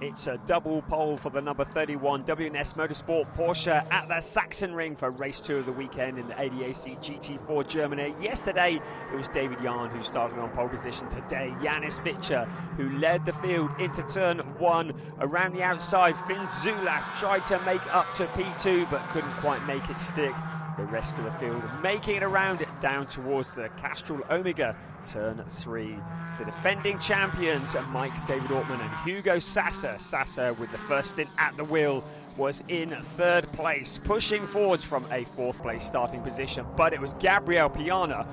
It's a double pole for the number 31 WNS Motorsport Porsche at the Sachsenring for race 2 of the weekend in the ADAC GT4 Germany. Yesterday, it was David Jahn who started on pole position. Today, Janis Fichter, who led the field into turn 1. Around the outside, Finn Zulaf tried to make up to P2, but couldn't quite make it stick. The rest of the field making it around it down towards the Castrol Omega, turn 3. The defending champions, Mike David Ortmann and Hugo Sasser. Sasser, with the first stint at the wheel, was in 3rd place, pushing forwards from a 4th place starting position. But it was Gabriel Piana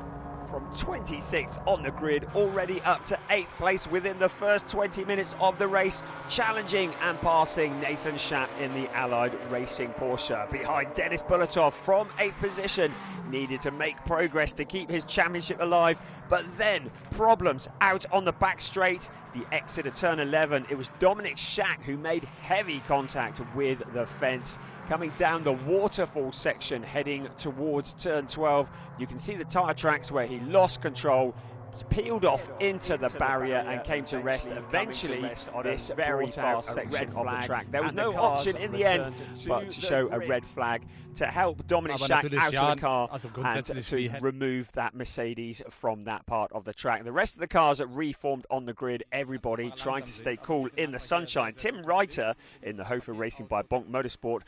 from 26th on the grid, already up to 8th place within the first 20 minutes of the race, challenging and passing Nathan Schaap in the Allied Racing Porsche. Behind Denis Bulatov from 8th position, needed to make progress to keep his championship alive, but then problems out on the back straight. The exit of turn 11, it was Dominic Schack who made heavy contact with the fence. Coming down the waterfall section, heading towards turn 12, you can see the tyre tracks where he lost control, peeled off into the barrier and came to rest eventually on this very fast section of the track. There was no option in the end but to show a red flag to help Dominic Schack out of the car and to remove that Mercedes from that part of the track. The rest of the cars reformed on the grid, everybody trying to stay cool in the sunshine. Tim Reiter in the Hofer Racing by Bonk Motorsport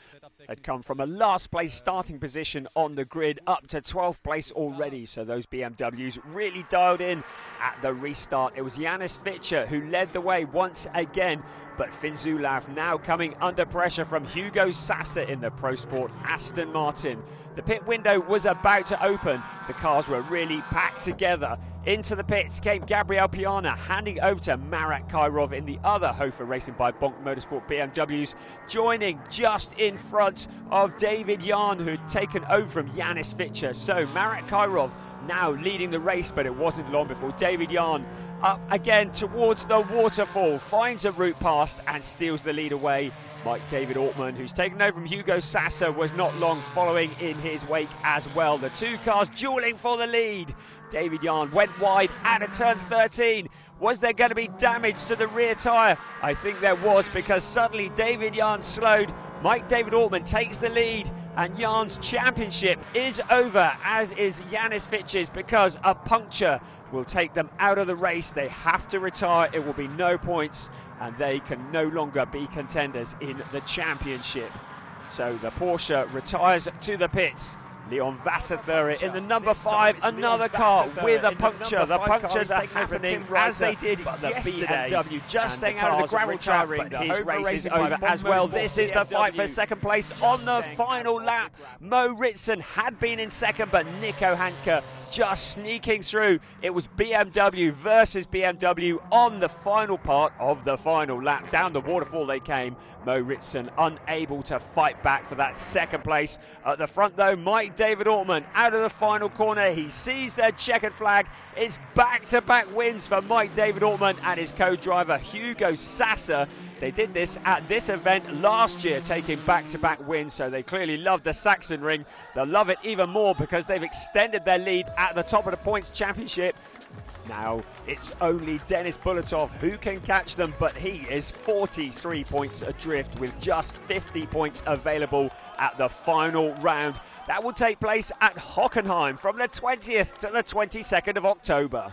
had come from a last place starting position on the grid up to 12th place already, so those BMWs really dialed in at the restart. It was Janis Fichter who led the way once again, but Finn Zulaf now coming under pressure from Hugo Sasser in the Pro Sport Aston Martin. The pit window was about to open. The cars were really packed together. Into the pits came Gabriel Piana, handing over to Marat Kairov in the other Hofer Racing by Bonk Motorsport BMWs, joining just in front of David Jahn, who'd taken over from Janis Fichter. So Marat Kairov now leading the race, but it wasn't long before David Jahn up again towards the waterfall, finds a route past and steals the lead away. Mike David Ortmann, who's taken over from Hugo Sasser, was not long following in his wake as well. The two cars dueling for the lead. David Jahn went wide out of turn 13. Was there going to be damage to the rear tyre? I think there was, because suddenly David Jahn slowed. Mike David Ortmann takes the lead, and Jahn's championship is over, as is Janis Fichter's, because a puncture will take them out of the race. They have to retire. It will be no points, and they can no longer be contenders in the championship. So the Porsche retires to the pits. Leon Vasserthur in the number 5, another car with a puncture. The punctures are happening as they did yesterday. BMW just staying out of the gravel trap, but his race is over as well. This is the fight for second place on the final lap. Mo Ritson had been in second, but Nico Hanke just sneaking through. It was BMW versus BMW on the final part of the final lap. Down the waterfall they came. Mo Ritson unable to fight back for that second place. At the front though, Mike David Ortmann out of the final corner. He sees their checkered flag. It's back-to-back wins for Mike David Ortmann and his co-driver Hugo Sasser. They did this at this event last year, taking back-to-back wins, so they clearly love the Sachsenring. They'll love it even more because they've extended their lead at the top of the points championship. Now it's only Denis Bulatov who can catch them, but he is 43 points adrift with just 50 points available at the final round. That will take place at Hockenheim from the 20th to the 22nd of October.